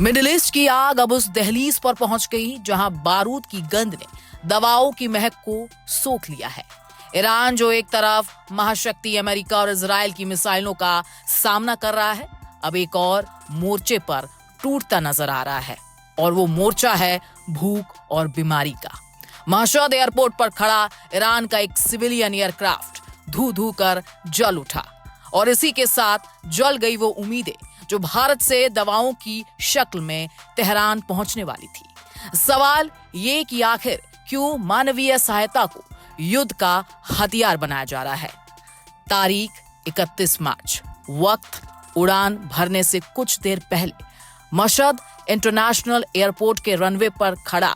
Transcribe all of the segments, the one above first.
Middle east की आग अब उस दहलीज पर पहुंच गई जहां बारूद की गंध ने दवाओं की महक को सोख लिया है। ईरान जो एक तरफ महाशक्ति अमेरिका और इजराइल की मिसाइलों का सामना कर रहा है, अब एक और मोर्चे पर टूटता नजर आ रहा है और वो मोर्चा है भूख और बीमारी का। मशहद एयरपोर्ट पर खड़ा ईरान का एक सिविलियन एयरक्राफ्ट धू धू कर जल उठा और इसी के साथ जल गई वो उम्मीदें जो भारत से दवाओं की शक्ल में तेहरान पहुंचने वाली थी। सवाल ये कि आखिर क्यों मानवीय सहायता को युद्ध का हथियार बनाया जा रहा है। तारीख 31 मार्च, वक्त उड़ान भरने से कुछ देर पहले मशहद इंटरनेशनल एयरपोर्ट के रनवे पर खड़ा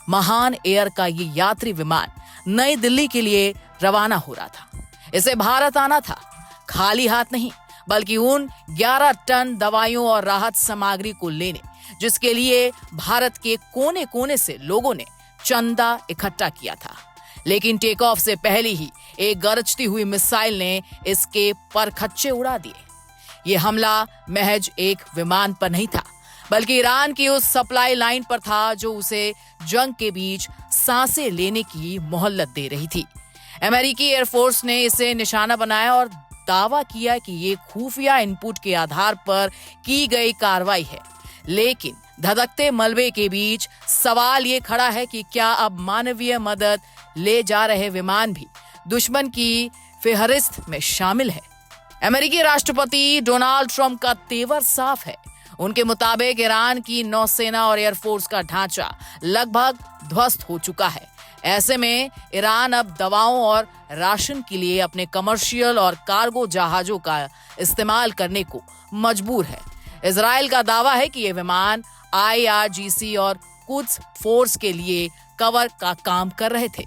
महान एयर का ये यात्री विमान नई दिल्ली के लिए रवाना हो रहा था। इसे भारत आना था खाली हाथ नहीं, बल्कि उन 11 टन दवाइयों और राहत सामग्री को लेने जिसके लिए भारत के कोने कोने से लोगों ने चंदा इकट्ठा किया था। लेकिन टेक ऑफ से पहले ही एक गरजती हुई मिसाइल ने इसके परखच्चे उड़ा दिए। ये हमला महज एक विमान पर नहीं था, बल्कि ईरान की उस सप्लाई लाइन पर था जो उसे जंग के बीच सांसें लेने की मोहलत दे रही थी। अमेरिकी एयरफोर्स ने इसे निशाना बनाया और दावा किया कि ये खुफिया इनपुट के आधार पर की गई कार्रवाई है। लेकिन धधकते मलबे के बीच सवाल ये खड़ा है कि क्या अब मानवीय मदद ले जा रहे विमान भी दुश्मन की फेहरिस्त में शामिल है। अमेरिकी राष्ट्रपति डोनाल्ड ट्रंप का तेवर साफ है। उनके मुताबिक ईरान की नौसेना और एयरफोर्स का ढांचा लगभग ध्वस्त हो चुका है। ऐसे में ईरान अब दवाओं और राशन के लिए अपने कमर्शियल और कार्गो जहाजों का इस्तेमाल करने को मजबूर है। इजराइल का दावा है कि ये विमान IRGC और कुछ फोर्स के लिए कवर का काम कर रहे थे।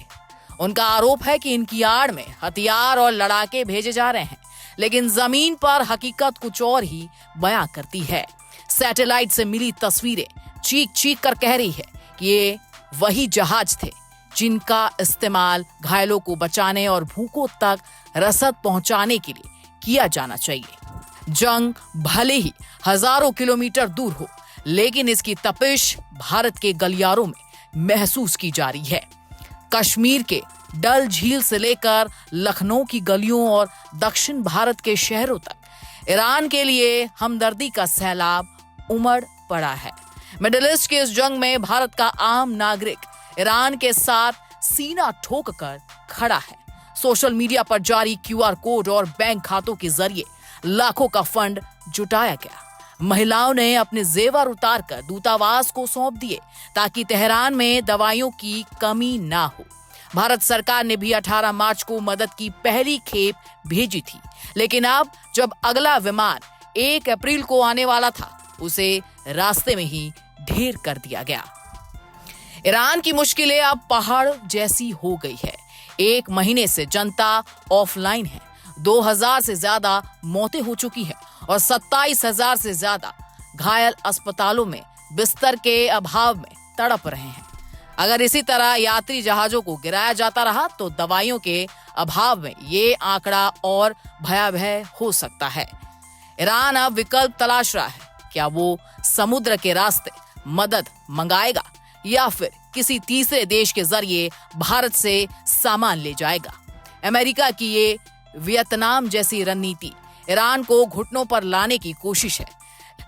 उनका आरोप है कि इनकी आड़ में हथियार और लड़ाके भेजे जा रहे हैं, लेकिन जमीन पर हकीकत कुछ और ही बयां करती है। सैटेलाइट से मिली तस्वीरें चीख चीख कर कह रही है कि ये वही जहाज थे जिनका इस्तेमाल घायलों को बचाने और भूखों तक रसद पहुंचाने के लिए किया जाना चाहिए। जंग भले ही हजारों किलोमीटर दूर हो, लेकिन इसकी तपिश भारत के गलियारों में महसूस की जा रही है। कश्मीर के डल झील से लेकर लखनऊ की गलियों और दक्षिण भारत के शहरों तक ईरान के लिए हमदर्दी का सैलाब उमड़ पड़ा है। मिडिल ईस्ट के इस जंग में भारत का आम नागरिक ईरान के साथ सीना ठोक कर खड़ा है। सोशल मीडिया पर जारी QR कोड और बैंक खातों के जरिए लाखों का फंड जुटाया गया। महिलाओं ने अपने जेवर उतारकर दूतावास को सौंप दिए ताकि तेहरान में दवाइयों की कमी ना हो। भारत सरकार ने भी 18 मार्च को मदद की पहली खेप भेजी थी, लेकिन अब जब अगला विमान 1 अप्रैल को आने वाला था, उसे रास्ते में ही ढेर कर दिया गया। ईरान की मुश्किलें अब पहाड़ जैसी हो गई है। 1 महीने से जनता ऑफलाइन है। 2000 से ज्यादा मौतें हो चुकी है और 27,000 से ज्यादा घायल अस्पतालों में बिस्तर के अभाव में तड़प रहे हैं। अगर इसी तरह यात्री जहाजों को गिराया जाता रहा तो दवाइयों के अभाव में ये आंकड़ा और भयावह हो सकता है। ईरान अब विकल्प तलाश रहा है। क्या वो समुद्र के रास्ते मदद मंगाएगा या फिर किसी तीसरे देश के जरिए भारत से सामान ले जाएगा। अमेरिका की ये वियतनाम जैसी रणनीति ईरान को घुटनों पर लाने की कोशिश है,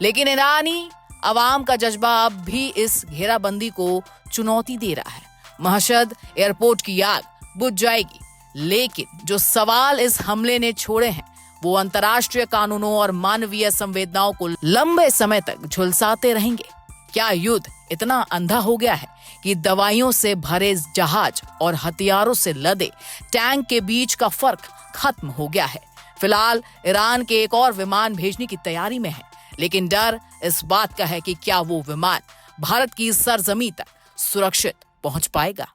लेकिन ईरानी अवाम का जज्बा अब भी इस घेराबंदी को चुनौती दे रहा है। मशहद एयरपोर्ट की आग बुझ जाएगी, लेकिन जो सवाल इस हमले ने छोड़े हैं वो अंतर्राष्ट्रीय कानूनों और मानवीय संवेदनाओं को लंबे समय तक झुलसाते रहेंगे। क्या युद्ध इतना अंधा हो गया है कि दवाइयों से भरे जहाज और हथियारों से लदे टैंक के बीच का फर्क खत्म हो गया है? फिलहाल ईरान के एक और विमान भेजने की तैयारी में है, लेकिन डर इस बात का है कि क्या वो विमान भारत की सरजमीं तक सुरक्षित पहुंच पाएगा।